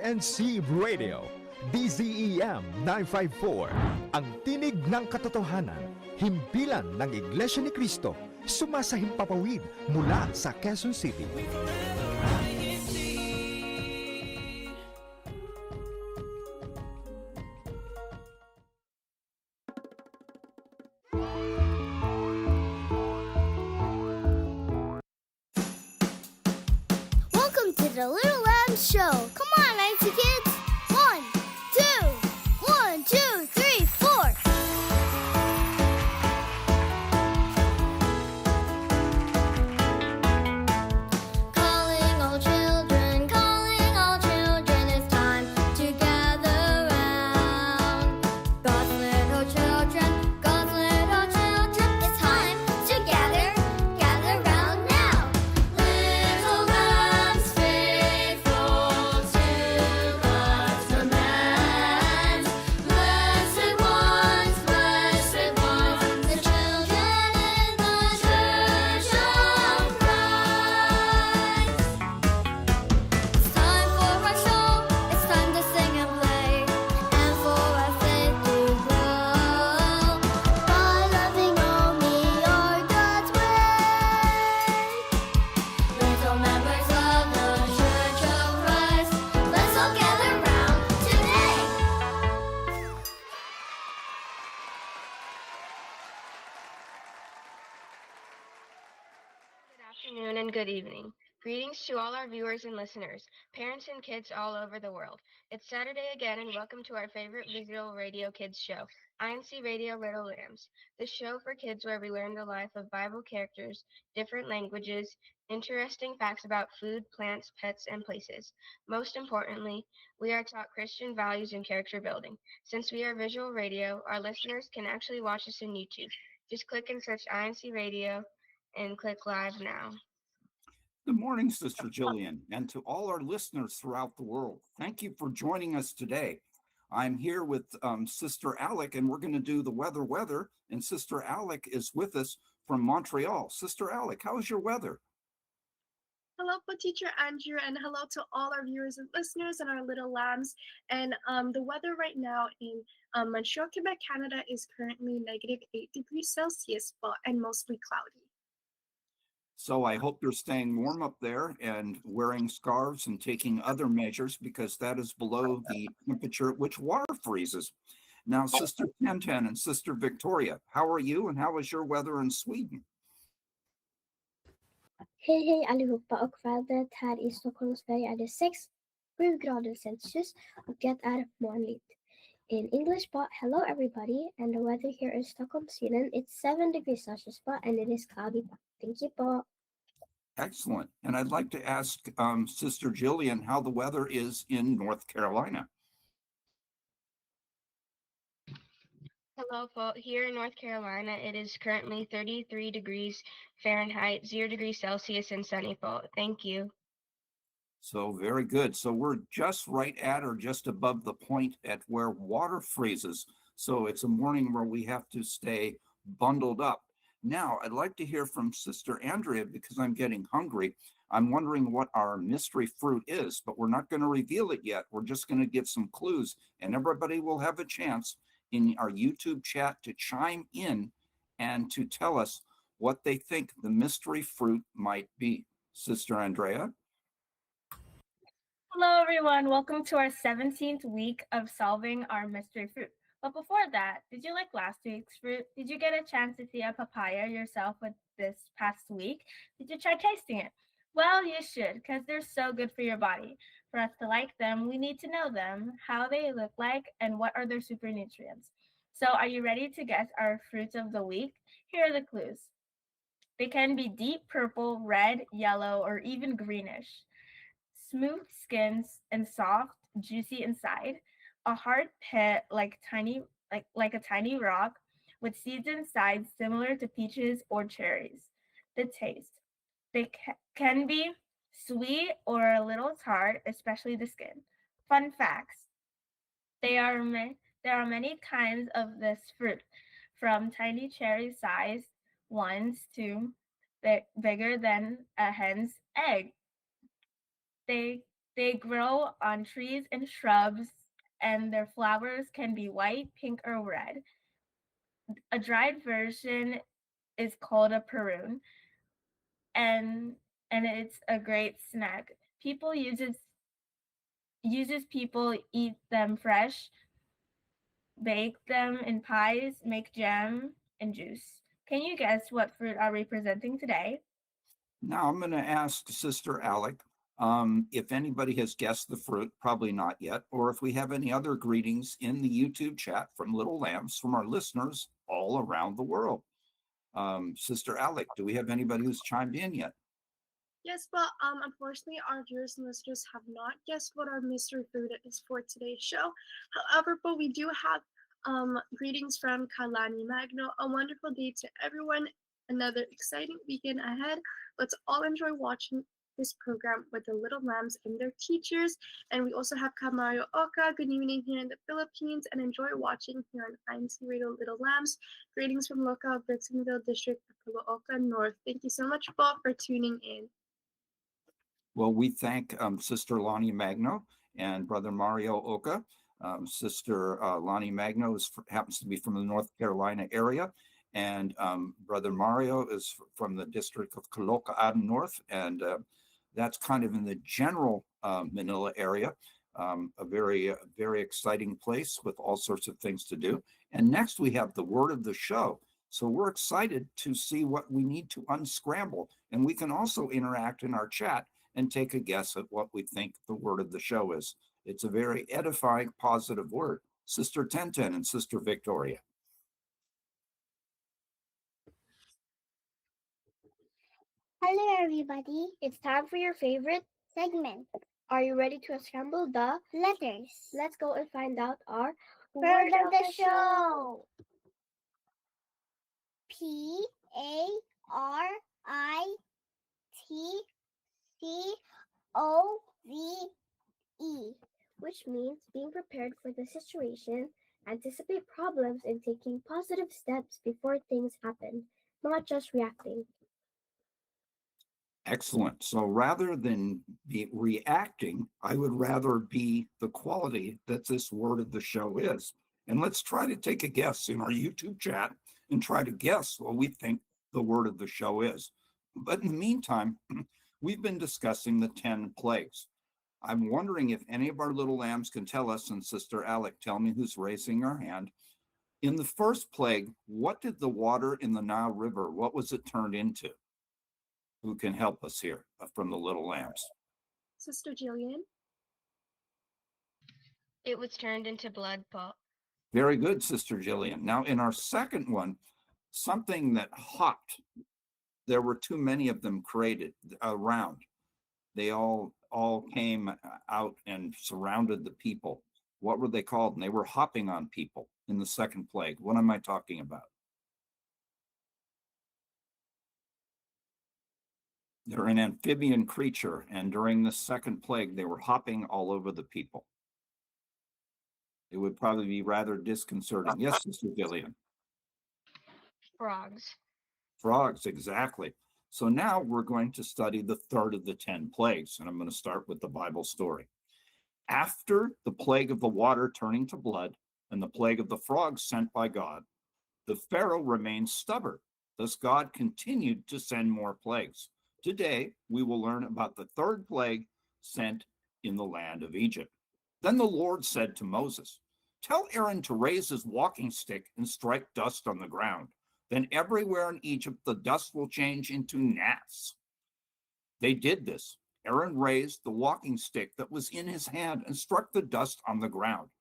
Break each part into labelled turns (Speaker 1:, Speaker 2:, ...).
Speaker 1: INCRadio, DZEM 954, ang tinig ng katotohanan, himpilan ng Iglesia ni Cristo, sumasahimpapawid mula sa Quezon City.
Speaker 2: Welcome to the Little Lambs Show. Come on, Nancy kids. 1, 2, 1, 2, 3, 4. Calling all children, it's time to gather round. God's little children, it's time to gather round now. Little lambs faithful to God's commands. Blessed ones, the children in the church of Christ. It's time for our show, it's time to sing and play, and for our faith to grow, by loving only our God's way. Little members of the Church of Christ, let's all gather round today.
Speaker 3: Good afternoon and good evening. Greetings to all our viewers and listeners, parents and kids all over the world. It's Saturday again and welcome to our favorite visual radio kids show, INCRadio Little Lambs, the show for kids where we learn the life of Bible characters, different languages, interesting facts about food, plants, pets, and places. Most importantly, we are taught Christian values and character building. Since we are visual radio, our listeners can actually watch us on YouTube. Just click and search INCRadio and click live now.
Speaker 4: Good morning, Sister Jillian, and to all our listeners throughout the world. Thank you for joining us today. I'm here with Sister Alec, and we're going to do the weather, and Sister Alec is with us from Montreal. Sister Alec, how is your weather?
Speaker 5: Hello, Teacher Andrew, and hello to all our viewers and listeners and our little lambs. And the weather right now in Montreal, Quebec, Canada is currently -8 degrees Celsius, and mostly cloudy.
Speaker 4: So I hope you're staying warm up there and wearing scarves and taking other measures, because that is below the temperature at which water freezes. Now, Sister Tantan and Sister Victoria, how are you and how is your weather in Sweden?
Speaker 6: Hej allihopa, och vädret här i Stockholm, Sverige är det 7 grader Celsius och det är molnigt. In English, hello everybody, and the weather here in Stockholm, Sweden, it's 7 degrees Celsius, and it is cloudy. Thank you, po.
Speaker 4: Excellent. And I'd like to ask Sister Jillian how the weather is in North Carolina.
Speaker 3: Hello, here in North Carolina, it is currently 33 degrees Fahrenheit, 0 degrees Celsius, and sunny. Thank you.
Speaker 4: So very good. So we're just right at or just above the point at where water freezes. So it's a morning where we have to stay bundled up. Now, I'd like to hear from Sister Andrea because I'm getting hungry. I'm wondering what our mystery fruit is, but we're not going to reveal it yet. We're just going to give some clues, and everybody will have a chance in our YouTube chat to chime in and to tell us what they think the mystery fruit might be. Sister Andrea?
Speaker 7: Hello, everyone. Welcome to our 17th week of solving our mystery fruit. But before that, did you like last week's fruit? Did you get a chance to see a papaya yourself with this past week? Did you try tasting it? Well, you should, because they're so good for your body. For us to like them, we need to know them, how they look like, and what are their super nutrients. So are you ready to guess our fruits of the week? Here are the clues. They can be deep purple, red, yellow, or even greenish. Smooth skins and soft, juicy inside. A hard pit like a tiny rock with seeds inside similar to peaches or cherries. The taste. They can be sweet or a little tart, especially the skin. Fun facts. There are many kinds of this fruit, from tiny cherry-sized ones to bigger than a hen's egg. They They grow on trees and shrubs, and their flowers can be white, pink, or red. A dried version is called a prune, and it's a great snack. People people eat them fresh, bake them in pies, make jam and juice. Can you guess what fruit are we presenting today?
Speaker 4: Now I'm going to ask Sister Alec if anybody has guessed the fruit, probably not yet, or if we have any other greetings in the YouTube chat from Little Lambs from our listeners all around the world. Sister Alec, do we have anybody who's chimed in yet?
Speaker 5: Yes, but unfortunately, our viewers and listeners have not guessed what our mystery food is for today's show. However, but we do have greetings from Kalani Magno. A wonderful day to everyone. Another exciting weekend ahead. Let's all enjoy watching this program with the Little Lambs and their teachers. And we also have Kamario Oka. Good evening here in the Philippines, and enjoy watching here on INCRadio Little Lambs. Greetings from Loca, Brixtonville District of Caloocan North. Thank you so much, Bob, for tuning in.
Speaker 4: Well, we thank Sister Lonnie Magno and Brother Mario Oka. Sister Lonnie Magno happens to be from the North Carolina area, and Brother Mario is from the district of Caloocan North, and that's kind of in the general Manila area. A very, very exciting place with all sorts of things to do. And next we have the word of the show. So we're excited to see what we need to unscramble. And we can also interact in our chat and take a guess at what we think the word of the show is. It's a very edifying, positive word. Sister Tenten and Sister Victoria.
Speaker 6: Hello, everybody. It's time for your favorite segment. Are you ready to assemble the letters? Let's go and find out our word of the show. PARITCOVE, which means being prepared for the situation, anticipate problems, and taking positive steps before things happen, not just reacting.
Speaker 4: Excellent. So rather than be reacting, I would rather be the quality that this word of the show is. And let's try to take a guess in our YouTube chat and try to guess what we think the word of the show is. But in the meantime, we've been discussing the 10 plagues. I'm wondering if any of our little lambs can tell us, and Sister Alec, tell me who's raising her hand. In the first plague, what did the water in the Nile River, what was it turned into? Who can help us here from the little lambs?
Speaker 5: Sister Jillian.
Speaker 3: It was turned into blood, Paul.
Speaker 4: Very good, Sister Jillian. Now, in our second one, something that hopped, there were too many of them created around. They all came out and surrounded the people. What were they called? And they were hopping on people in the second plague. What am I talking about? They're an amphibian creature, and during the second plague, they were hopping all over the people. It would probably be rather disconcerting. Yes, Sister Gillian.
Speaker 3: Frogs.
Speaker 4: Frogs, exactly. So now we're going to study the third of the 10 plagues, and I'm going to start with the Bible story. After the plague of the water turning to blood and the plague of the frogs sent by God, the Pharaoh remained stubborn. Thus God continued to send more plagues. Today, we will learn about the third plague sent in the land of Egypt. Then the Lord said to Moses, "Tell Aaron to raise his walking stick and strike dust on the ground. Then everywhere in Egypt, the dust will change into gnats." They did this. Aaron raised the walking stick that was in his hand and struck the dust on the ground.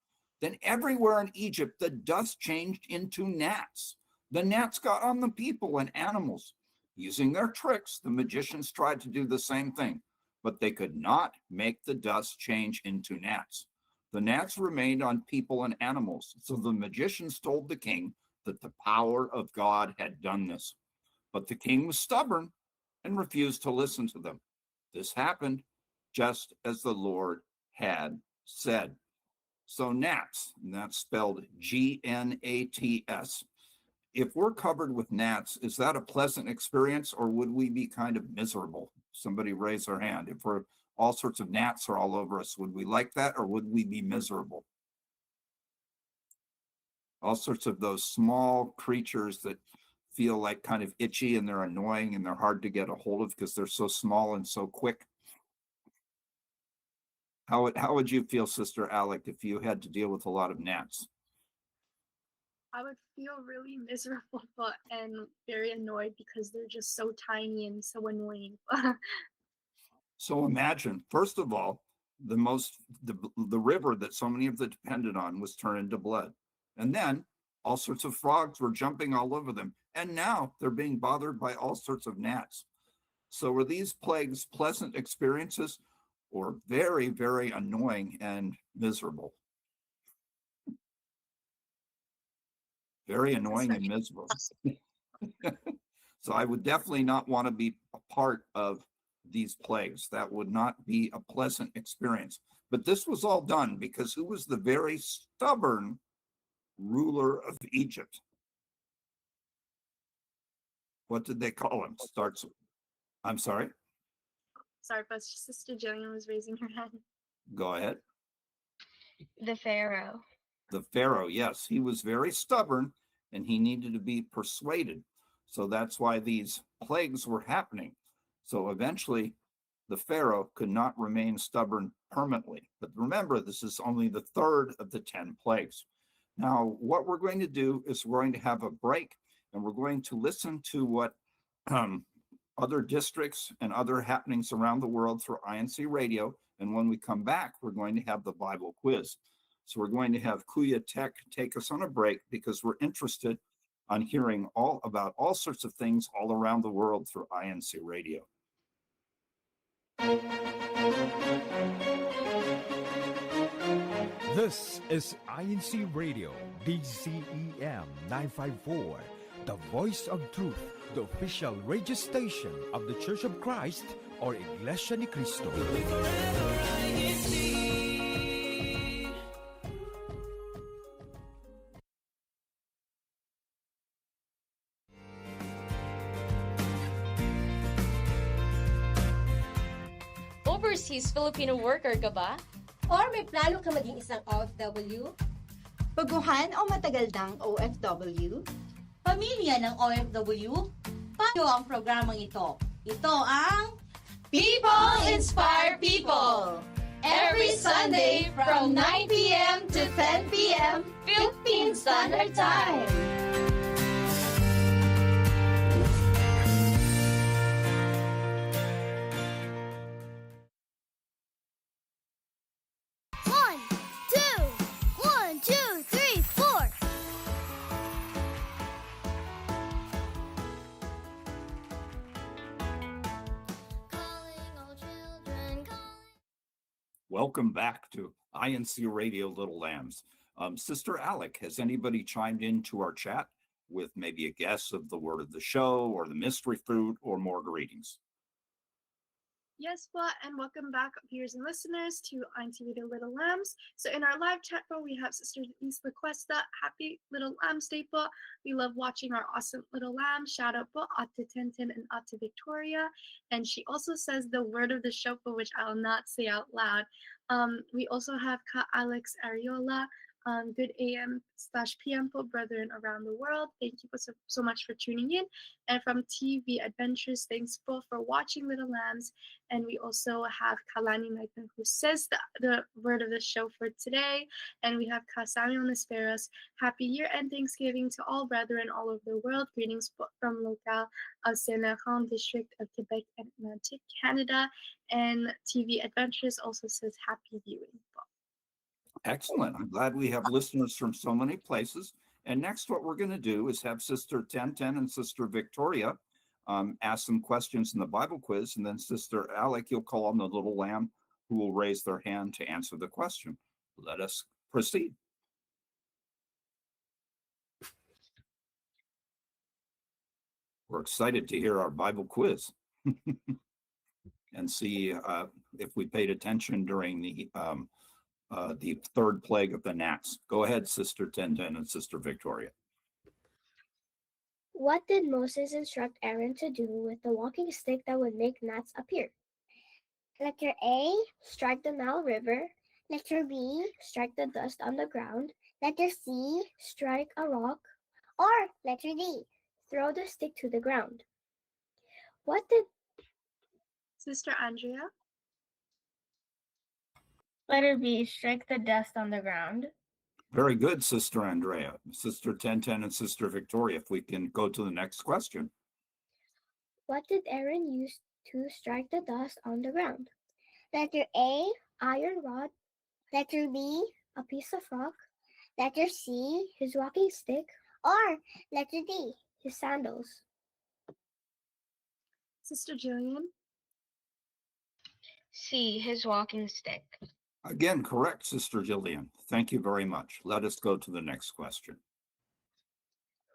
Speaker 4: Then everywhere in Egypt, the dust changed into gnats. The gnats got on the people and animals. Using their tricks, the magicians tried to do the same thing, but they could not make the dust change into gnats. The gnats remained on people and animals, so the magicians told the king that the power of God had done this. But the king was stubborn and refused to listen to them. This happened just as the Lord had said. So gnats, and that's spelled G-N-A-T-S. If we're covered with gnats, is that a pleasant experience, or would we be kind of miserable? Somebody raise their hand. If we're all sorts of gnats are all over us. Would we like that, or would we be miserable? All sorts of those small creatures that feel like kind of itchy and they're annoying and they're hard to get a hold of because they're so small and so quick. How would you feel, Sister Alec, if you had to deal with a lot of gnats?
Speaker 5: I would feel really miserable and very annoyed because they're just so tiny and so annoying.
Speaker 4: So imagine, first of all, the river that so many of them depended on was turned into blood. And then all sorts of frogs were jumping all over them. And now they're being bothered by all sorts of gnats. So were these plagues pleasant experiences or very, very annoying and miserable? Very annoying and miserable. So I would definitely not want to be a part of these plagues. That would not be a pleasant experience. But this was all done because who was the very stubborn ruler of Egypt? What did they call him? I'm sorry.
Speaker 5: Sorry, but Sister Jillian was raising her hand.
Speaker 4: Go ahead.
Speaker 3: The Pharaoh.
Speaker 4: The Pharaoh, yes, he was very stubborn and he needed to be persuaded. So that's why these plagues were happening. So eventually the Pharaoh could not remain stubborn permanently. But remember, this is only the third of the 10 plagues. Now, what we're going to do is we're going to have a break and we're going to listen to what other districts and other happenings around the world through INCRadio. And when we come back, we're going to have the Bible quiz. So we're going to have Kuya Tech take us on a break because we're interested on hearing all about all sorts of things all around the world through INCRadio.
Speaker 1: This is INCRadio, DCEM 954, the voice of truth, the official radio station of the Church of Christ or Iglesia ni Cristo.
Speaker 8: Overseas Filipino worker ka ba?
Speaker 9: Or may plano ka maging isang OFW?
Speaker 10: Baguhan o matagal ng OFW?
Speaker 9: Pamilya ng OFW? Paano ang programang ito? Ito ang
Speaker 8: People Inspire People! Every Sunday from 9 p.m. to 10 p.m. Philippine Standard Time.
Speaker 2: One, two, 3, 4. Calling all children,
Speaker 4: Welcome back to INCRadio Little Lambs. Sister Alec, has anybody chimed into our chat with maybe a guess of the word of the show or the mystery fruit or more greetings?
Speaker 5: Yes, and welcome back, viewers and listeners, to INCRadio Little Lambs. So in our live chat we have Sister Isla Cuesta. Happy Little Lambs Day po. We love watching our awesome little lambs. Shout out po Ate Tintin and Ate Victoria. And she also says the word of the show po, which I will not say out loud. We also have Ka Alex Ariola. Good AM/PM po, brethren around the world. Thank you so much for tuning in. And from TV Adventures, thanks po for watching Little Lambs. And we also have Kalani Nathan, who says the word of the show for today. And we have Ka Samuel Nesperos. Happy year-end Thanksgiving to all brethren all over the world. Greetings from local of Sénéchal District of Quebec and Atlantic Canada. And TV Adventures also says happy viewing.
Speaker 4: Excellent. I'm glad we have listeners from so many places. And next, what we're going to do is have Sister 1010 and Sister Victoria ask some questions in the Bible quiz. And then Sister Alec, you'll call on the little lamb who will raise their hand to answer the question. Let us proceed. We're excited to hear our Bible quiz and see if we paid attention during the third plague of the gnats. Go ahead, Sister 1010 and Sister Victoria.
Speaker 6: What did Moses instruct Aaron to do with the walking stick that would make gnats appear? Letter A, strike the Nile River. Letter B, strike the dust on the ground. Letter C, strike a rock. Or letter D, throw the stick to the ground. What did
Speaker 5: Sister Andrea?
Speaker 7: Letter B, strike the dust on the ground.
Speaker 4: Very good, Sister Andrea. Sister 1010 and Sister Victoria, if we can go to the next question.
Speaker 6: What did Aaron use to strike the dust on the ground? Letter A, iron rod. Letter B, a piece of rock. Letter C, his walking stick. Or letter D, his sandals.
Speaker 5: Sister Jillian?
Speaker 3: C. His walking stick.
Speaker 4: Again, correct, Sister Jillian. Thank you very much. Let us go to the next question.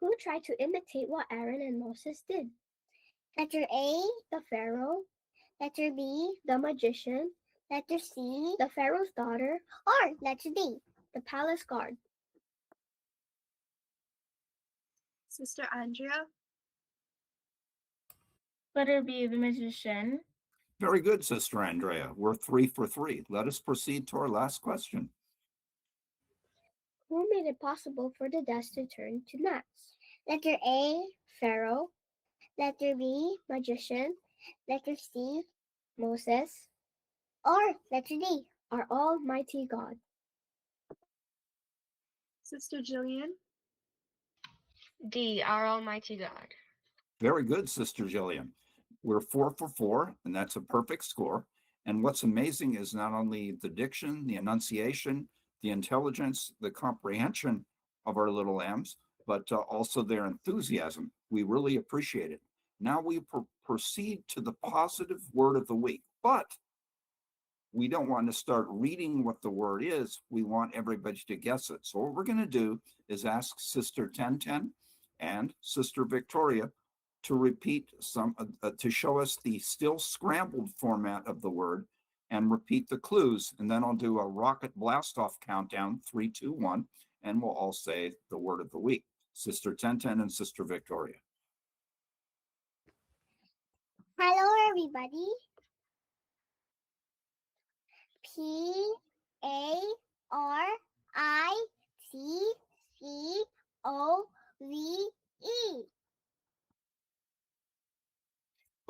Speaker 6: Who tried to imitate what Aaron and Moses did? Letter A, the Pharaoh. Letter B, the magician. Letter C, the Pharaoh's daughter. Or letter D, the palace guard.
Speaker 5: Sister Andrea?
Speaker 7: Letter B, the magician.
Speaker 4: Very good, Sister Andrea. We're 3 for 3. Let us proceed to our last question.
Speaker 6: Who made it possible for the dust to turn to gnats? Letter A, Pharaoh. Letter B, magician. Letter C, Moses. Or letter D, our Almighty God.
Speaker 5: Sister Jillian?
Speaker 3: D. Our Almighty God.
Speaker 4: Very good, Sister Jillian. We're 4 for 4, and that's a perfect score. And what's amazing is not only the diction, the enunciation, the intelligence, the comprehension of our little lambs, but also their enthusiasm. We really appreciate it. Now we proceed to the positive word of the week, but we don't want to start reading what the word is. We want everybody to guess it. So what we're going to do is ask Sister 1010 and Sister Victoria to repeat some, to show us the still scrambled format of the word and repeat the clues. And then I'll do a rocket blast off countdown, 3, 2, 1, and we'll all say the word of the week. Sister 1010 and Sister Victoria.
Speaker 6: Hello, everybody. P-A-R-I-T-C-O-V-E.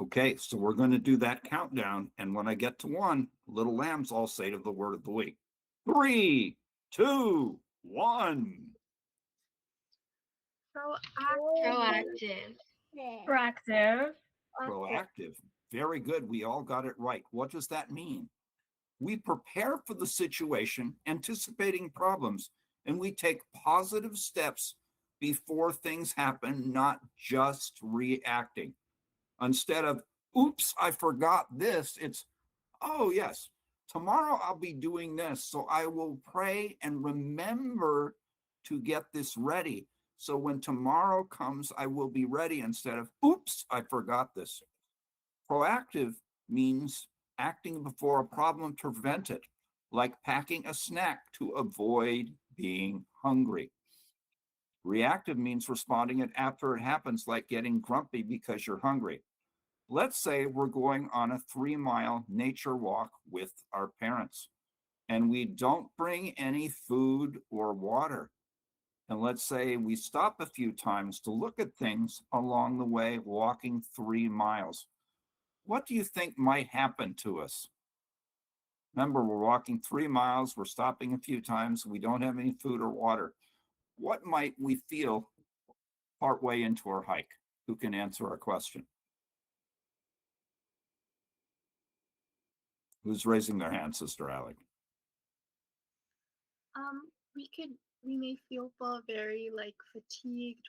Speaker 4: Okay, so we're going to do that countdown. And when I get to 1, little lambs all say to the word of the week. 3, 2, 1.
Speaker 3: Proactive.
Speaker 7: Proactive.
Speaker 4: Proactive. Very good. We all got it right. What does that mean? We prepare for the situation, anticipating problems, and we take positive steps before things happen, not just reacting. Instead of, oops, I forgot this, it's, oh, yes, tomorrow I'll be doing this. So I will pray and remember to get this ready. So when tomorrow comes, I will be ready instead of, oops, I forgot this. Proactive means acting before a problem to prevent it, like packing a snack to avoid being hungry. Reactive means responding it after it happens, like getting grumpy because you're hungry. Let's say we're going on a 3-mile nature walk with our parents, and we don't bring any food or water. And let's say we stop a few times to look at things along the way, walking 3 miles. What do you think might happen to us? Remember, we're walking 3 miles, we're stopping a few times, we don't have any food or water. What might we feel partway into our hike? Who can answer our question? Who's raising their hand, Sister Alec?
Speaker 5: We may feel very like fatigued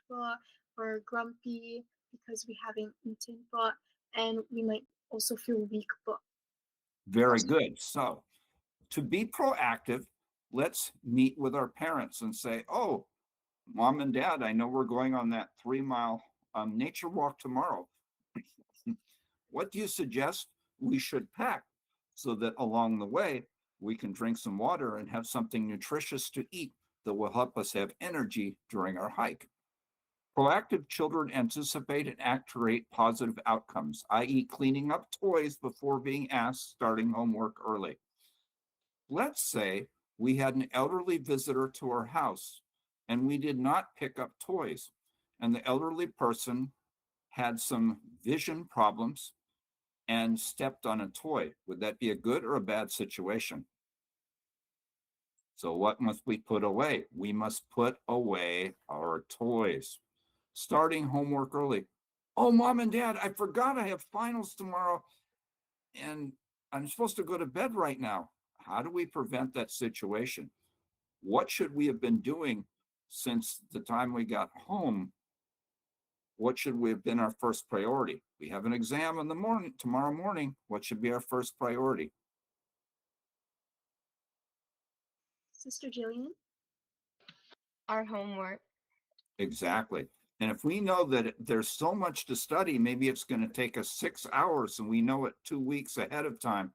Speaker 5: or grumpy because we haven't eaten, and we might also feel weak.
Speaker 4: Very good. So to be proactive, let's meet with our parents and say, oh, Mom and Dad, I know we're going on that 3-mile nature walk tomorrow. What do you suggest we should pack so that along the way we can drink some water and have something nutritious to eat that will help us have energy during our hike? Proactive children anticipate and activate positive outcomes, i.e., cleaning up toys before being asked, starting homework early. Let's say we had an elderly visitor to our house and we did not pick up toys, and the elderly person had some vision problems and stepped on a toy. Would that be a good or a bad situation? So what must we put away? We must put away our toys. Starting homework early. Oh, Mom and Dad, I forgot I have finals tomorrow and I'm supposed to go to bed right now. How do we prevent that situation? What should we have been doing since the time we got home? What should we have been our first priority? We have an exam in the morning, tomorrow morning. What should be our first priority?
Speaker 5: Sister Jillian?
Speaker 3: Our homework.
Speaker 4: Exactly. And if we know that there's so much to study, maybe it's going to take us 6 hours and we know it 2 weeks ahead of time.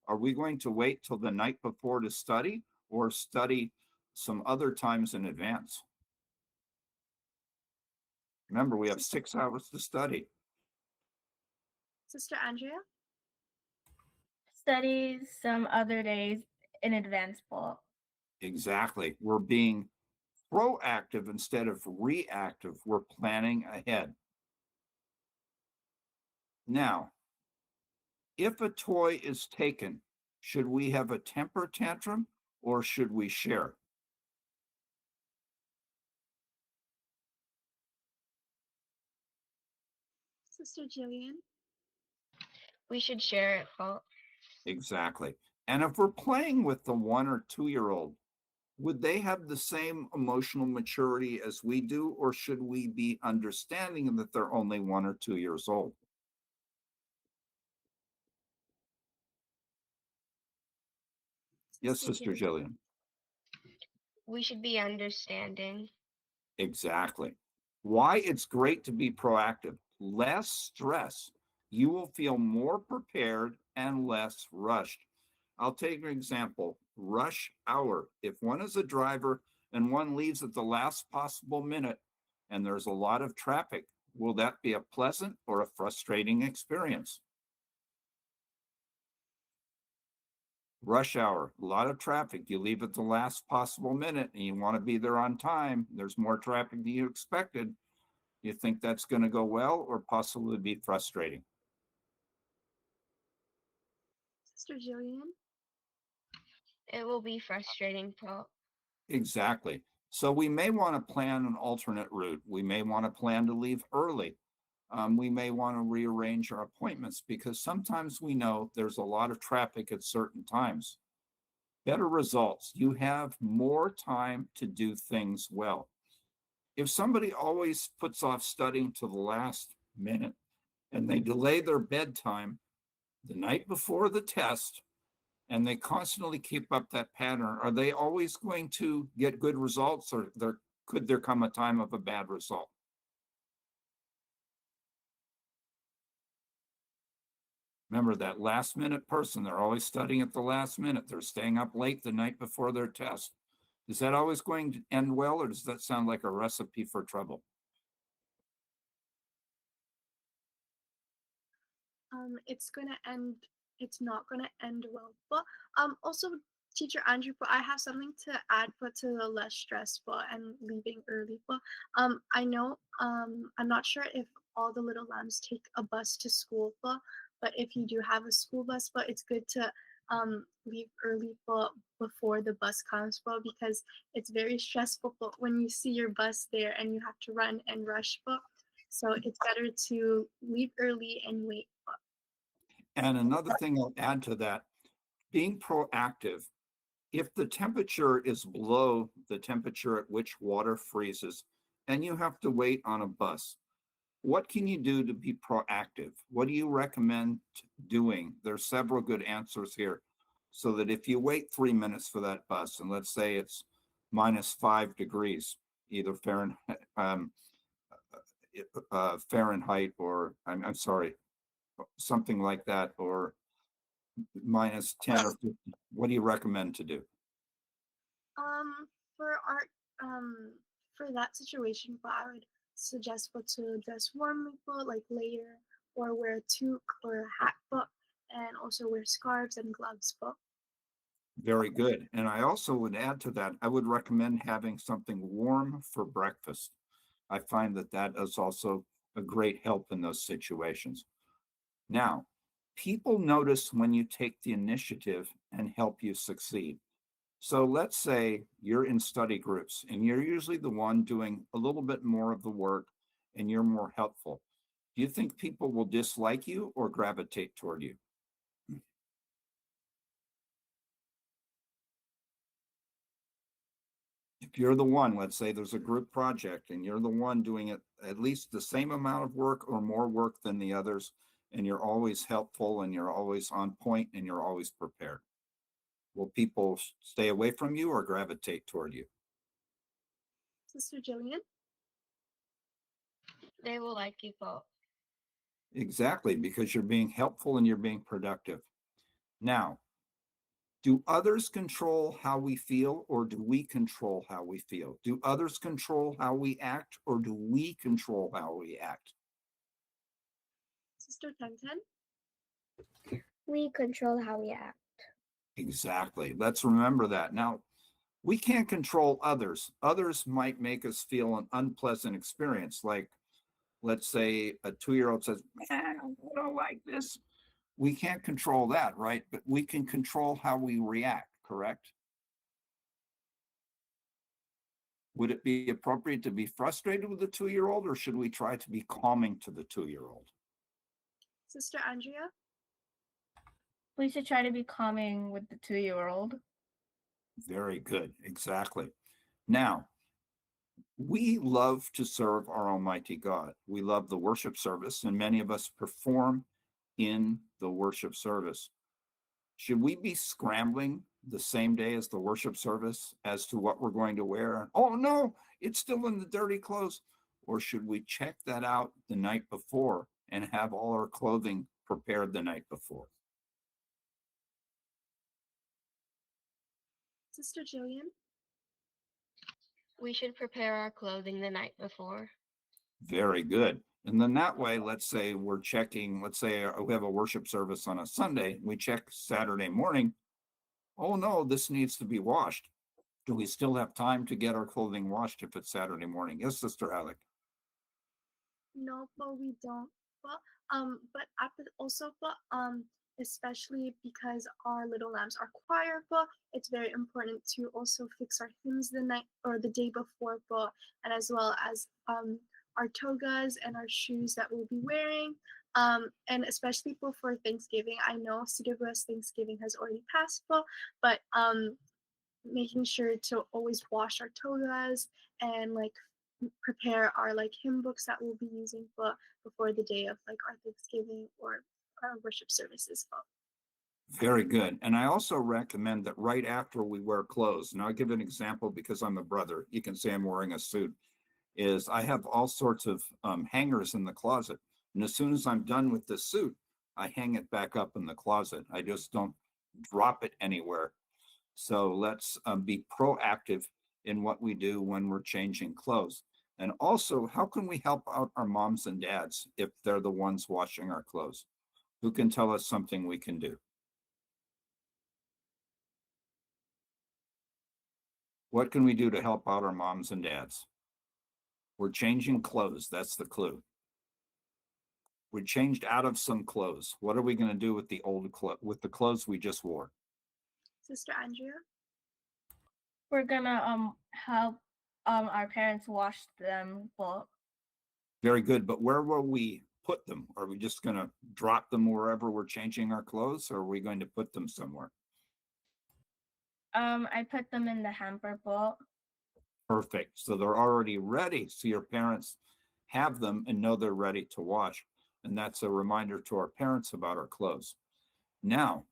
Speaker 4: Are we going to wait till the night before to study or study some other times in advance? Remember, we have 6 hours to study.
Speaker 5: Sister Andrea?
Speaker 7: Study some other days in advance, Paul.
Speaker 4: Exactly. We're being proactive instead of reactive. We're planning ahead. Now, if a toy is taken, should we have a temper tantrum or should we share?
Speaker 5: Sister Jillian?
Speaker 3: We should share it, Paul.
Speaker 4: Exactly. And if we're playing with the 1 or 2-year-old, would they have the same emotional maturity as we do, or should we be understanding that they're only 1 or 2 years old? Yes, Sister Jillian.
Speaker 3: We should be understanding.
Speaker 4: Exactly. Why it's great to be proactive. Less stress. You will feel more prepared and less rushed. I'll take an example. Rush hour. If one is a driver and one leaves at the last possible minute and there's a lot of traffic, will that be a pleasant or a frustrating experience? Rush hour, a lot of traffic. You leave at the last possible minute and you want to be there on time. There's more traffic than you expected. You think that's going to go well or possibly be frustrating?
Speaker 5: Sister Jillian?
Speaker 3: It will be frustrating, Paul.
Speaker 4: Exactly. So we may want to plan an alternate route. We may want to plan to leave early. We may want to rearrange our appointments because sometimes we know there's a lot of traffic at certain times. Better results. You have more time to do things well. If somebody always puts off studying to the last minute and they delay their bedtime the night before the test and they constantly keep up that pattern, are they always going to get good results, or could there come a time of a bad result? Remember that last minute person, they're always studying at the last minute. They're staying up late the night before their test. Is that always going to end well, or does that sound like a recipe for trouble?
Speaker 5: It's not gonna end well. But also, Teacher Andrew, but I have something to add, but to the less stressful and leaving early. But I know I'm not sure if all the little lambs take a bus to school, but if you do have a school bus, but it's good to leave early but before the bus comes, but because it's very stressful but when you see your bus there and you have to run and rush, but so it's better to leave early and wait.
Speaker 4: And another thing I'll add to that, being proactive, if the temperature is below the temperature at which water freezes and you have to wait on a bus, what can you do to be proactive? What do you recommend doing? There's several good answers here. So that if you wait 3 minutes for that bus, and let's say it's -5 degrees, either Fahrenheit or I'm sorry, something like that, or -10 or 50, what do you recommend to do?
Speaker 5: For our for that situation, but I would suggest po to dress warmly po, like layer or wear a toque or a hat po, and also wear scarves and gloves po.
Speaker 4: Very good. And I also would add to that, I would recommend having something warm for breakfast. I find that that is also a great help in those situations. Now, people notice when you take the initiative and help you succeed. So let's say you're in study groups and you're usually the one doing a little bit more of the work and you're more helpful. Do you think people will dislike you or gravitate toward you? If you're the one, let's say there's a group project and you're the one doing it at least the same amount of work or more work than the others, and you're always helpful and you're always on point and you're always prepared, will people stay away from you or gravitate toward you?
Speaker 5: Sister Jillian?
Speaker 3: They will like you both.
Speaker 4: Exactly, because you're being helpful and you're being productive. Now, do others control how we feel or do we control how we feel? Do others control how we act or do we control how we act?
Speaker 5: Sister Tenten?
Speaker 6: We control how we act.
Speaker 4: Exactly. Let's remember that. Now, we can't control others. Others might make us feel an unpleasant experience. Like, let's say a 2-year-old says, man, I don't like this. We can't control that, right? But we can control how we react, correct? Would it be appropriate to be frustrated with the 2-year-old or should we try to be calming to the 2-year-old?
Speaker 5: Sister Andrea?
Speaker 7: We should try to be calming with the 2-year-old.
Speaker 4: Very good. Exactly. Now, we love to serve our Almighty God. We love the worship service, and many of us perform in the worship service. Should we be scrambling the same day as the worship service as to what we're going to wear? Oh no, it's still in the dirty clothes. Or should we check that out the night before and have all our clothing prepared the night before?
Speaker 5: Sister Jillian?
Speaker 3: We should prepare our clothing the night before.
Speaker 4: Very good. And then that way, let's say we're checking, let's say we have a worship service on a Sunday, we check Saturday morning. Oh no, this needs to be washed. Do we still have time to get our clothing washed if it's Saturday morning? Yes, Sister Alec.
Speaker 5: No, but we don't. But also, especially because our little lambs are choir, but it's very important to also fix our hymns the night or the day before, but and as well as our togas and our shoes that we'll be wearing. And especially before Thanksgiving. I know Sigur's Thanksgiving has already passed, but making sure to always wash our togas and like prepare our like hymn books that we'll be using for before the day of like our Thanksgiving or our worship services.
Speaker 4: Very good. And I also recommend that right after we wear clothes, and I'll give an example because I'm a brother, you can say I'm wearing a suit, is I have all sorts of hangers in the closet. And as soon as I'm done with the suit, I hang it back up in the closet. I just don't drop it anywhere. So let's be proactive in what we do when we're changing clothes. And also, how can we help out our moms and dads if they're the ones washing our clothes? Who can tell us something we can do? What can we do to help out our moms and dads? We're changing clothes. That's the clue. We changed out of some clothes. What are we going to do with the old with the clothes we just wore?
Speaker 5: Sister Andrea?
Speaker 7: We're gonna help our parents wash them. Well,
Speaker 4: very good. But where will we put them? Are we just going to drop them wherever we're changing our clothes, or are we going to put them somewhere?
Speaker 7: I put them in the hamper bowl.
Speaker 4: Perfect. So they're already ready. So your parents have them and know they're ready to wash. And that's a reminder to our parents about our clothes. Now,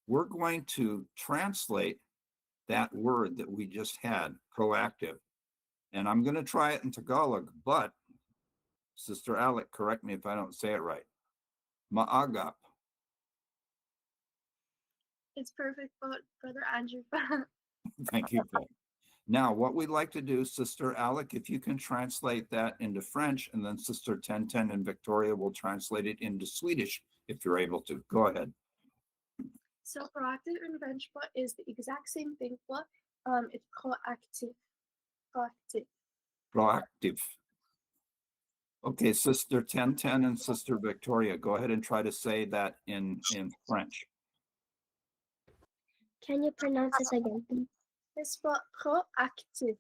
Speaker 4: we're going to translate that word that we just had, proactive. And I'm going to try it in Tagalog, but Sister Alec, correct me if I don't say it right. Maagap.
Speaker 5: It's perfect, but Brother Andrew.
Speaker 4: Thank you, Paul. Now, what we'd like to do, Sister Alec, if you can translate that into French, and then Sister Ten and Victoria will translate it into Swedish, if you're able to. Go ahead.
Speaker 5: So proactive in French po is the exact same thing po. It's proactive. Proactive.
Speaker 4: Proactive. Okay, Sister Ten and Sister Victoria, go ahead and try to say that in French.
Speaker 6: Can you pronounce this again, please?
Speaker 5: It's po proactive.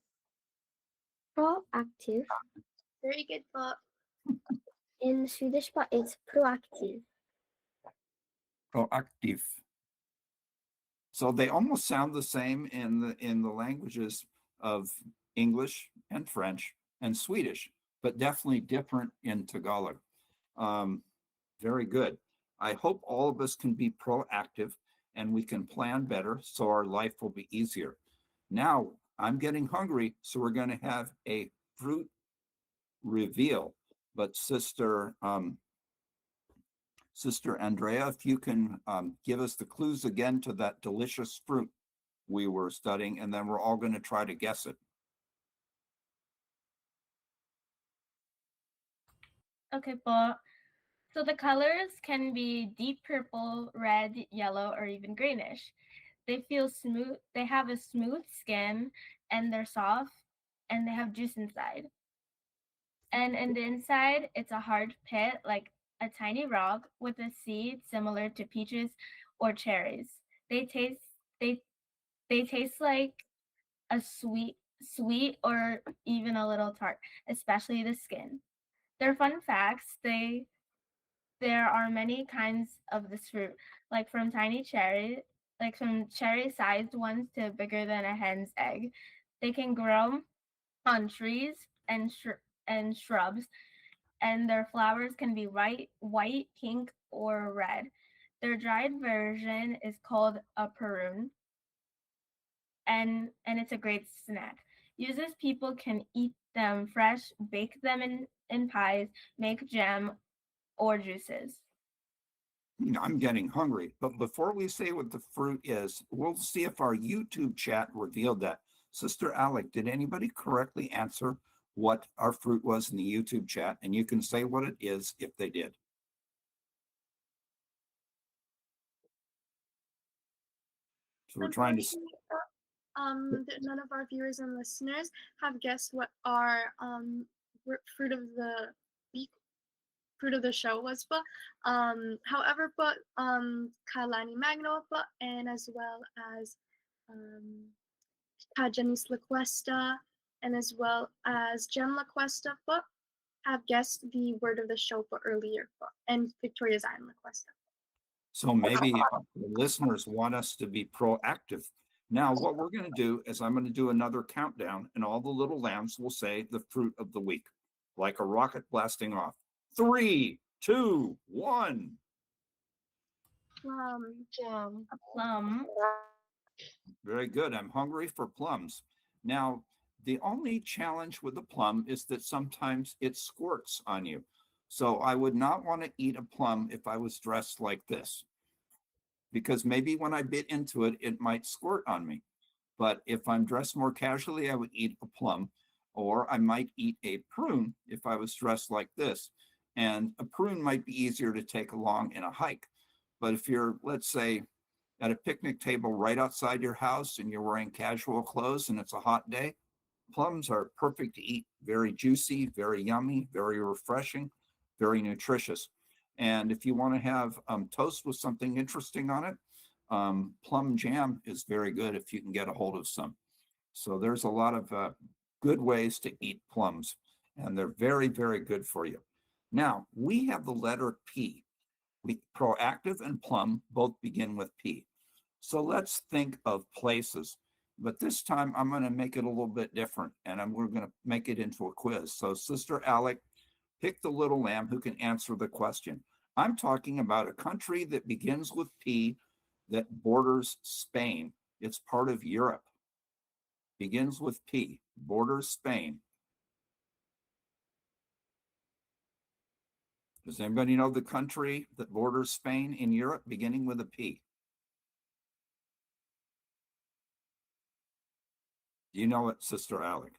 Speaker 6: Proactive.
Speaker 5: Very good po.
Speaker 6: In Swedish, but it's proactive.
Speaker 4: Proactive. So they almost sound the same in the languages of English and French and Swedish, but definitely different in Tagalog. Very good. I hope all of us can be proactive and we can plan better so our life will be easier. Now, I'm getting hungry, so we're going to have a fruit reveal. But Sister Andrea, if you can give us the clues again to that delicious fruit we were studying, and then we're all going to try to guess it.
Speaker 7: Okay po. So the colors can be deep purple, red, yellow, or even greenish. They feel smooth. They have a smooth skin, and they're soft, and they have juice inside. And in the inside, it's a hard pit, like a tiny rock with a seed similar to peaches or cherries. They taste like a sweet or even a little tart, especially the skin. They're fun facts. There are many kinds of this fruit, like from cherry-sized ones to bigger than a hen's egg. They can grow on trees and shrubs, and their flowers can be white, pink, or red. Their dried version is called a prune, and it's a great snack. Users people can eat them fresh, bake them in pies, make jam or juices.
Speaker 4: I'm getting hungry, but before we say what the fruit is, we'll see if our YouTube chat revealed that. Sister Alec, did anybody correctly answer what our fruit was in the YouTube chat? And you can say what it is if they did. So we're trying to.
Speaker 5: None of our viewers and listeners have guessed what our fruit of the week, fruit of the show was po. However po, Kalani Magno po, and as well as Janice LaQuesta, and as well as Jem LaQuesta po, have guessed the word of the show po earlier po, and Victoria's Zion LaQuesta.
Speaker 4: So maybe the listeners want us to be proactive. Now, what we're going to do is I'm going to do another countdown, and all the little lambs will say the fruit of the week, like a rocket blasting off. 3, 2, 1.
Speaker 5: Plum.
Speaker 7: A plum.
Speaker 4: Very good. I'm hungry for plums. Now, the only challenge with the plum is that sometimes it squirts on you. So I would not want to eat a plum if I was dressed like this, because maybe when I bit into it, it might squirt on me. But if I'm dressed more casually, I would eat a plum, or I might eat a prune if I was dressed like this. And a prune might be easier to take along in a hike. But if you're, let's say, at a picnic table right outside your house and you're wearing casual clothes and it's a hot day, plums are perfect to eat. Very juicy, very yummy, very refreshing, very nutritious. And if you want to have toast with something interesting on it, plum jam is very good if you can get a hold of some. So there's a lot of good ways to eat plums, and they're very, very good for you. Now, we have the letter P. Proactive and plum both begin with P. So let's think of places. But this time I'm going to make it a little bit different, and we're going to make it into a quiz. So Sister Alec, pick the little lamb who can answer the question. I'm talking about a country that begins with P that borders Spain. It's part of Europe. Begins with P, borders Spain. Does anybody know the country that borders Spain in Europe beginning with a P? Do you know it, Sister Alec?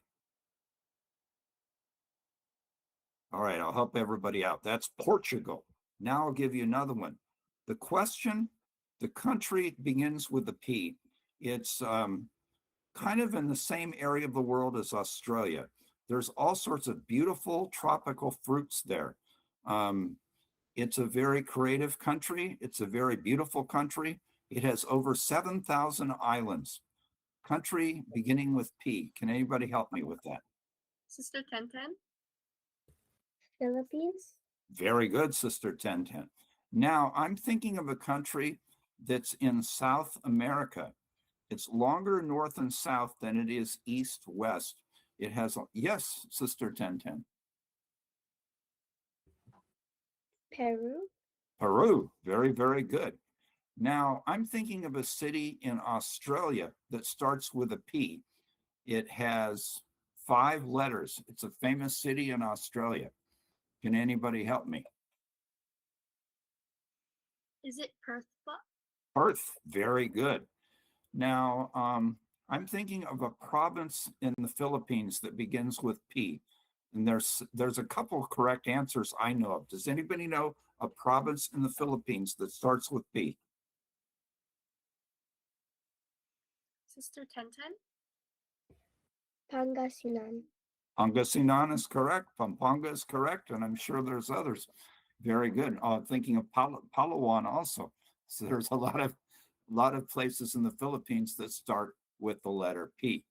Speaker 4: All right, I'll help everybody out. That's Portugal. Now I'll give you another one. The country begins with a P. It's kind of in the same area of the world as Australia. There's all sorts of beautiful tropical fruits there. It's a very creative country. It's a very beautiful country. It has over 7,000 islands. Country beginning with P. Can anybody help me with that?
Speaker 5: Sister Tenten?
Speaker 6: Philippines.
Speaker 4: Very good, Sister Tenten. Now, I'm thinking of a country that's in South America. It's longer north and south than it is east west. It has, yes, Sister Tenten.
Speaker 6: Peru.
Speaker 4: Peru, very, very good. Now, I'm thinking of a city in Australia that starts with a P. It has 5 letters. It's a famous city in Australia. Can anybody help me?
Speaker 5: Is it Perth?
Speaker 4: Perth, very good. Now, I'm thinking of a province in the Philippines that begins with P. And there's a couple of correct answers I know of. Does anybody know a province in the Philippines that starts with P?
Speaker 5: Sister Tenten?
Speaker 6: Pangasinan.
Speaker 4: Pangasinan is correct. Pampanga is correct. And I'm sure there's others. Very good. Thinking of Palawan also. So there's a lot of places in the Philippines that start with the letter P.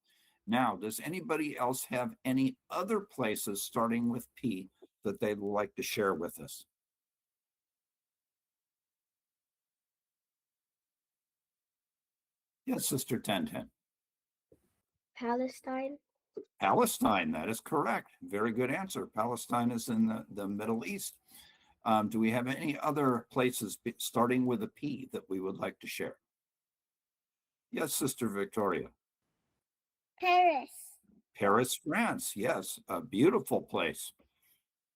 Speaker 4: Now, does anybody else have any other places starting with P that they'd like to share with us? Yes, Sister Tenten.
Speaker 6: Palestine.
Speaker 4: Palestine, that is correct. Very good answer. Palestine is in the Middle East. Do we have any other places starting with a P that we would like to share? Yes, Sister Victoria.
Speaker 6: Paris.
Speaker 4: Paris, France. Yes, a beautiful place.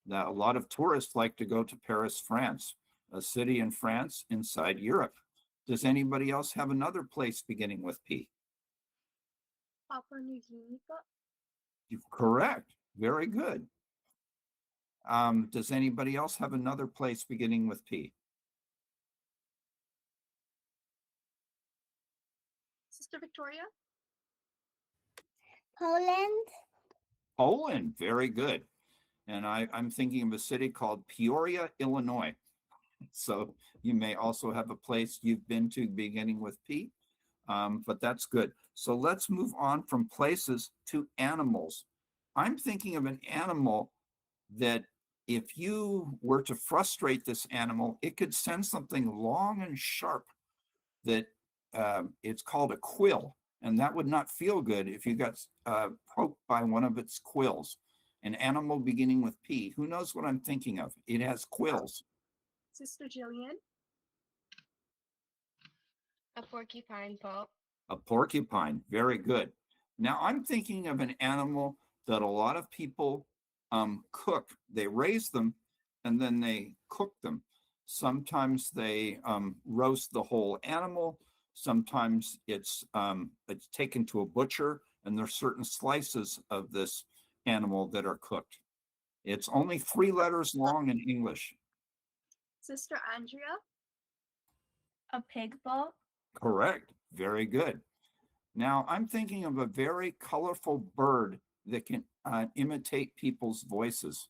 Speaker 4: Now, a lot of tourists like to go to Paris, France, a city in France inside Europe. Does anybody else have another place beginning with P?
Speaker 5: Papua New Guinea?
Speaker 4: Correct. Very good. Does anybody else have another place beginning with P?
Speaker 5: Sister Victoria?
Speaker 6: Poland.
Speaker 4: Poland, very good. And I'm thinking of a city called Peoria, Illinois. So you may also have a place you've been to beginning with P, but that's good. So let's move on from places to animals. I'm thinking of an animal that if you were to frustrate this animal, it could send something long and sharp that it's called a quill. And that would not feel good if you got poked by one of its quills. An animal beginning with P. Who knows what I'm thinking of? It has quills.
Speaker 5: Sister Jillian?
Speaker 3: A porcupine, Paul.
Speaker 4: A porcupine, very good. Now I'm thinking of an animal that a lot of people cook. They raise them and then they cook them. Sometimes they roast the whole animal. Sometimes it's taken to a butcher, and there's certain slices of this animal that are cooked. It's only 3 letters long in English.
Speaker 5: Sister Andrea?
Speaker 7: A pig ball.
Speaker 4: Correct. Very good. Now I'm thinking of a very colorful bird that can imitate people's voices.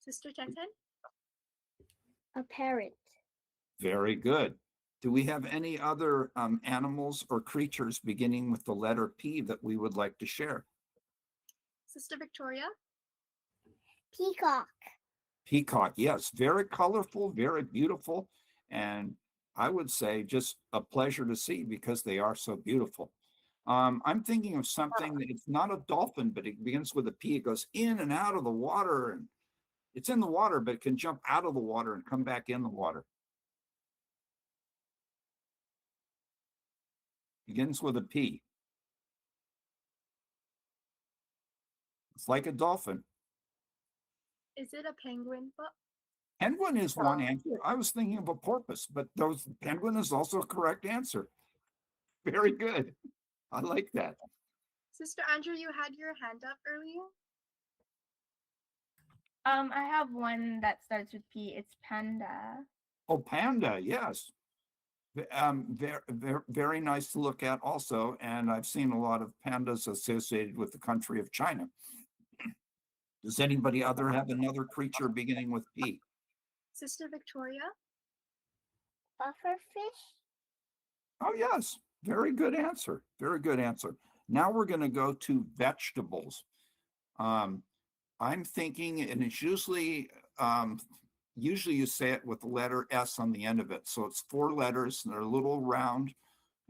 Speaker 5: Sister Tenten?
Speaker 6: A parrot.
Speaker 4: Very good. Do we have any other animals or creatures beginning with the letter P that we would like to share?
Speaker 5: Sister Victoria?
Speaker 6: Peacock.
Speaker 4: Peacock, yes, very colorful, very beautiful, and I would say just a pleasure to see because they are so beautiful. I'm thinking of something that it's not a dolphin, but it begins with a P. It goes in and out of the water, and it's in the water, but it can jump out of the water and come back in the water. Begins with a P. It's like a dolphin.
Speaker 5: Is it a penguin?
Speaker 4: Penguin is one answer. I was thinking of a porpoise, but penguin is also a correct answer. Very good. I like that.
Speaker 5: Sister Andrew, you had your hand up earlier.
Speaker 7: I have one that starts with P. It's panda.
Speaker 4: Oh, panda, yes. Very nice to look at also. And I've seen a lot of pandas associated with the country of China. Does anybody other have another creature beginning with P?
Speaker 5: Sister Victoria.
Speaker 6: Pufferfish?
Speaker 4: Oh, yes. Very good answer. Very good answer. Now we're going to go to vegetables. I'm thinking, and it's usually you say it with the letter S on the end of it. So it's 4 letters, and they're a little round,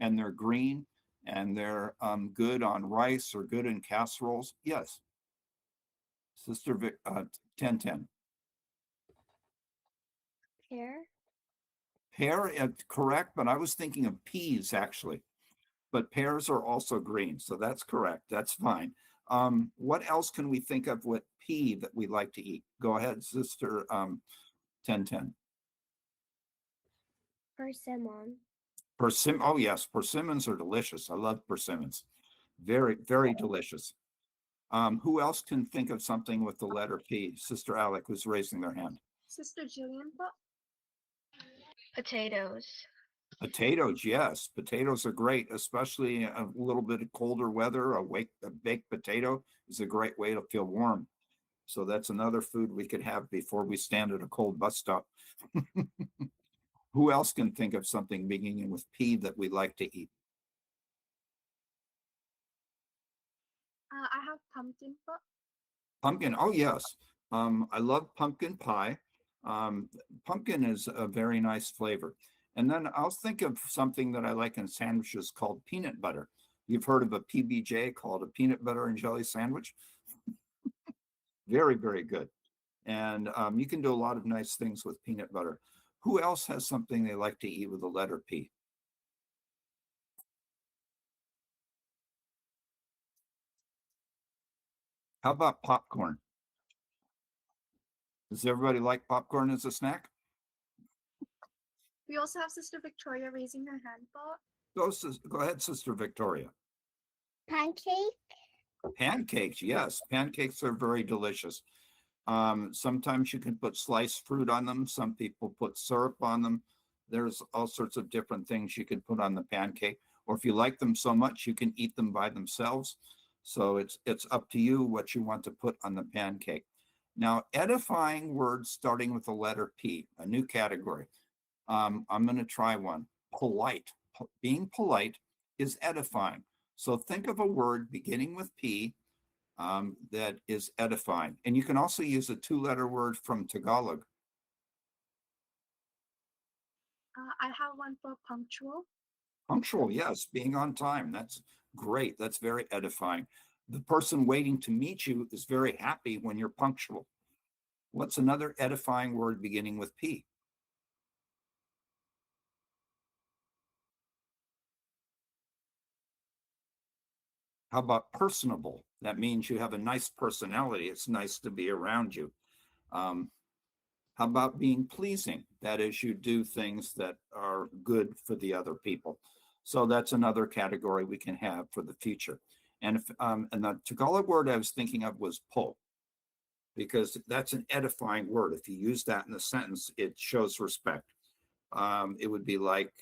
Speaker 4: and they're green, and they're good on rice or good in casseroles. Yes. Sister 1010.
Speaker 6: Pear?
Speaker 4: Pear, correct, but I was thinking of peas actually. But pears are also green, so that's correct. That's fine. What else can we think of with pea that we like to eat? Go ahead, Sister 1010.
Speaker 6: Persimmon?
Speaker 4: Oh yes, persimmons are delicious. I love persimmons. Very, very delicious. Who else can think of something with the letter P? Sister Alec, who's raising their hand.
Speaker 5: Sister Jillian po.
Speaker 3: Potatoes.
Speaker 4: Potatoes, yes. Potatoes are great, especially a little bit of colder weather. A baked potato is a great way to feel warm. So that's another food we could have before we stand at a cold bus stop. Who else can think of something beginning with P that we like to eat?
Speaker 5: I have pumpkin po.
Speaker 4: Pumpkin, oh yes. I love pumpkin pie. Pumpkin is a very nice flavor. And then I'll think of something that I like in sandwiches called peanut butter. You've heard of a PBJ called a peanut butter and jelly sandwich? Very, very good. And you can do a lot of nice things with peanut butter. Who else has something they like to eat with the letter P? How about popcorn? Does everybody like popcorn as a snack?
Speaker 5: We also have Sister Victoria raising her hand po.
Speaker 4: Go ahead, Sister Victoria.
Speaker 6: Pancake?
Speaker 4: Pancakes, yes. Pancakes are very delicious. Sometimes you can put sliced fruit on them. Some people put syrup on them. There's all sorts of different things you can put on the pancake. Or if you like them so much, you can eat them by themselves. So it's up to you what you want to put on the pancake. Now, edifying words starting with the letter P, a new category. I'm going to try one. Polite. Being polite is edifying. So think of a word beginning with P that is edifying. And you can also use a 2-letter word from Tagalog.
Speaker 5: I have one for punctual.
Speaker 4: Punctual, yes, being on time. That's great. That's very edifying. The person waiting to meet you is very happy when you're punctual. What's another edifying word beginning with P? How about personable? That means you have a nice personality. It's nice to be around you. How about being pleasing? That is, you do things that are good for the other people. So that's another category we can have for the future. And the Tagalog word I was thinking of was po, because that's an edifying word. If you use that in a sentence, it shows respect. It would be like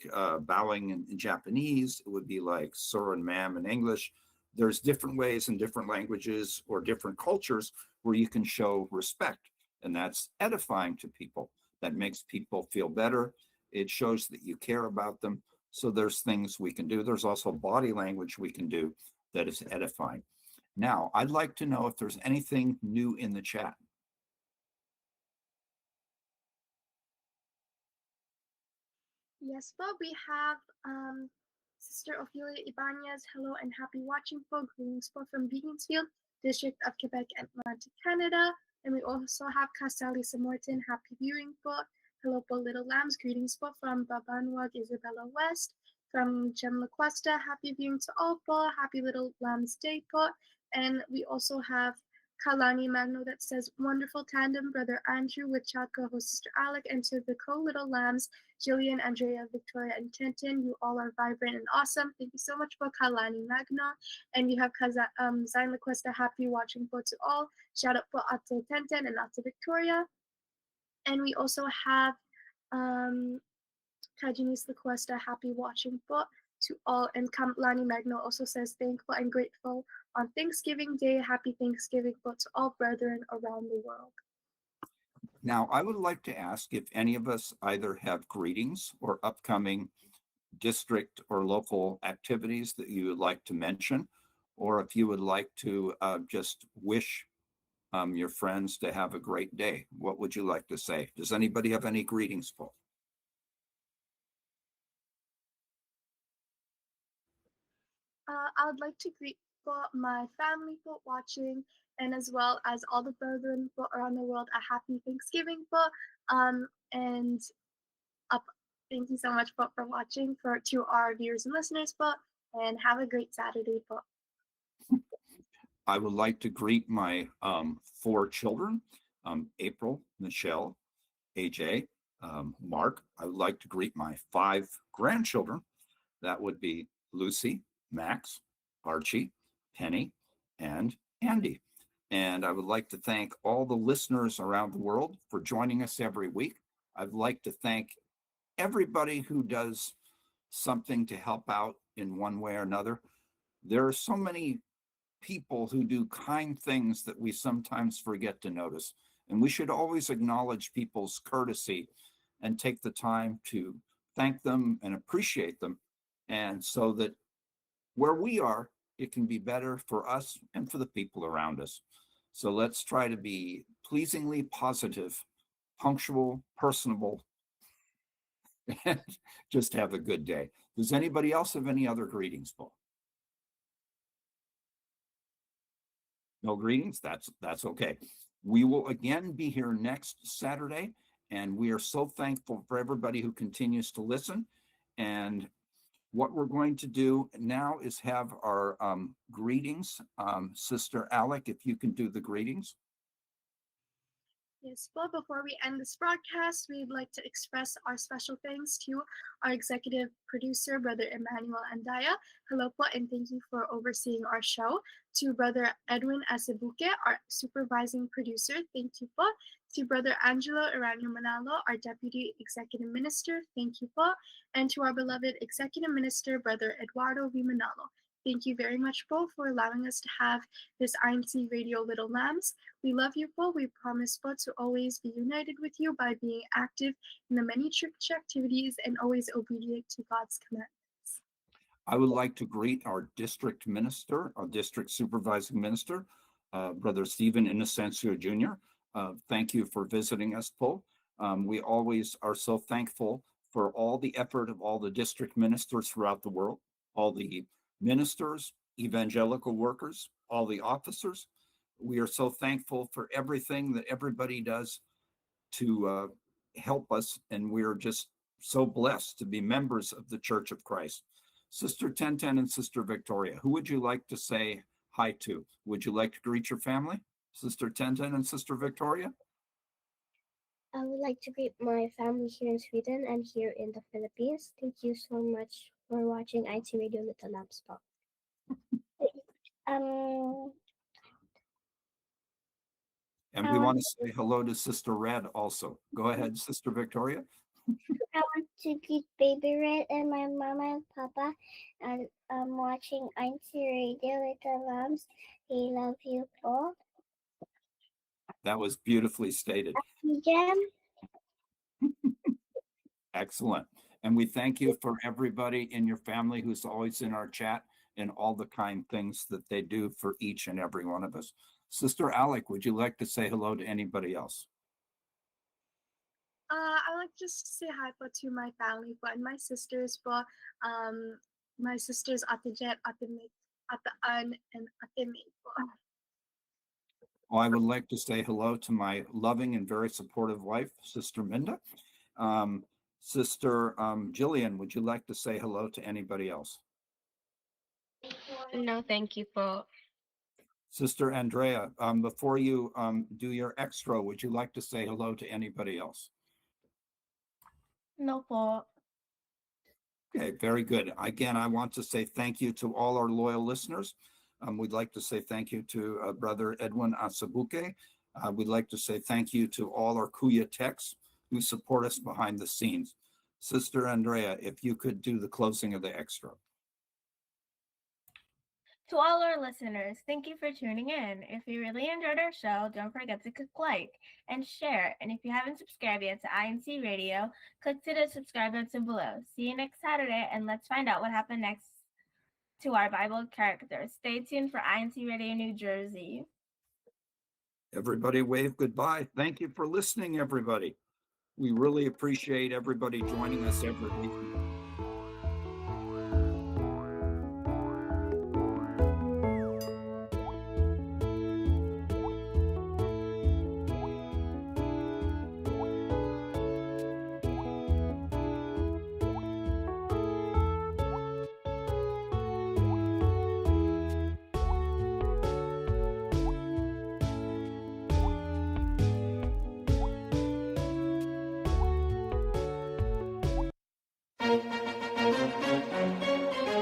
Speaker 4: bowing in Japanese. It would be like sir and ma'am in English. There's different ways in different languages or different cultures where you can show respect, and that's edifying to people. That makes people feel better. It shows that you care about them. So there's things we can do. There's also body language we can do that is edifying. Now, I'd like to know if there's anything new in the chat.
Speaker 5: Yes, po. We have Sister Ophelia Ibanez. Hello and happy watching po. Greetings po from Beaconsfield, District of Quebec, Atlantic Canada. And we also have Castelli Samorton. Happy viewing po. Hello po, Little Lambs. Greetings po from Babanwag, Isabella West. From Jem LaCuesta. Happy viewing to all po. Happy Little Lambs Day po. And we also have Kalani Magno that says, wonderful tandem, Brother Andrew with chat co-host Sister Alec, and to the co-little lambs, Jillian, Andrea, Victoria, and Tintin. You all are vibrant and awesome. Thank you so much for Kalani Magno. And you have Zain Lacuesta, happy watching for to all. Shout out for Ate Tintin and Ate Victoria. And we also have Kajinis Lacuesta, happy watching for to all. And Kamlani Magno also says, thankful and grateful on Thanksgiving Day. Happy Thanksgiving for to all brethren around the world.
Speaker 4: Now, I would like to ask if any of us either have greetings or upcoming district or local activities that you would like to mention, or if you would like to just wish your friends to have a great day. What would you like to say? Does anybody have any greetings, Paul?
Speaker 5: I would like to greet for my family for watching, and as well as all the brethren for around the world a happy Thanksgiving for and up. Thank you so much for watching to our viewers and listeners for, and have a great Saturday for.
Speaker 4: I would like to greet my 4 children, April, Michelle, AJ, Mark. I would like to greet my 5 grandchildren. That would be Lucy, Max, Archie, Penny, and Andy. And I would like to thank all the listeners around the world for joining us every week. I'd like to thank everybody who does something to help out in one way or another. There are so many people who do kind things that we sometimes forget to notice. And we should always acknowledge people's courtesy and take the time to thank them and appreciate them. And so that where we are, it can be better for us and for the people around us. So let's try to be pleasingly positive, punctual, personable, and just have a good day. Does anybody else have any other greetings, Paul? No greetings? That's okay. We will again be here next Saturday, and we are so thankful for everybody who continues to listen. And what we're going to do now is have our greetings. Sister Alec, if you can do the greetings.
Speaker 5: Yes, but before we end this broadcast, we'd like to express our special thanks to our executive producer, Brother Emmanuel Andaya. Hello po, and thank you for overseeing our show. To Brother Edwin Asabuke, our supervising producer, thank you po. To Brother Angelo Aranyo Manalo, our deputy executive minister, thank you po. And to our beloved executive minister, Brother Eduardo V. Manalo. Thank you very much, Po, for allowing us to have this INCRadio Little Lambs. We love you, Po. We promise, Po, to always be united with you by being active in the many church activities and always obedient to God's commandments.
Speaker 4: I would like to greet our district minister, our district supervising minister, Brother Stephen Innocencio Jr. Thank you for visiting us, Po. We always are so thankful for all the effort of all the district ministers throughout the world, all the ministers, evangelical workers, all the officers. We are so thankful for everything that everybody does to help us, and we are just so blessed to be members of the Church of Christ. Sister Tenten and Sister Victoria, who would you like to say hi to? Would you like to greet your family? Sister Tenten and Sister Victoria?
Speaker 6: I would like to greet my family here in Sweden and here in the Philippines. Thank you so much for watching INCRadio Little Lambs Pop.
Speaker 4: And we want to say hello to Sister Red also. Go ahead, Sister Victoria.
Speaker 6: I want to greet Baby Red and my mama and papa, and I'm watching INCRadio Little Lambs. We love you all.
Speaker 4: That was beautifully stated.
Speaker 6: Jam.
Speaker 4: Excellent. And we thank you for everybody in your family who's always in our chat and all the kind things that they do for each and every one of us. Sister Alec, would you like to say hello to anybody else?
Speaker 5: I like just to say hi po to my family po and my sisters po. My sisters Ate Jet, Ate Mick, Ate Ann, and Ate May po.
Speaker 4: Well, I would like to say hello to my loving and very supportive wife, Sister Minda. Sister Jillian, would you like to say hello to anybody else?
Speaker 3: No, thank you po.
Speaker 4: Sister Andrea, before you do your extra, would you like to say hello to anybody else?
Speaker 7: No po.
Speaker 4: Okay, very good. Again, I want to say thank you to all our loyal listeners. We'd like to say thank you to Brother Edwin Asabuke. We'd like to say thank you to all our Kuya techs who support us behind the scenes. Sister Andrea, if you could do the closing of the extra.
Speaker 7: To all our listeners, thank you for tuning in. If you really enjoyed our show, don't forget to click like and share. And if you haven't subscribed yet to INC Radio, click to the subscribe button below. See you next Saturday, and let's find out what happened next to our Bible characters. Stay tuned for INC Radio New Jersey.
Speaker 4: Everybody wave goodbye. Thank you for listening, everybody. We really appreciate everybody joining us every week.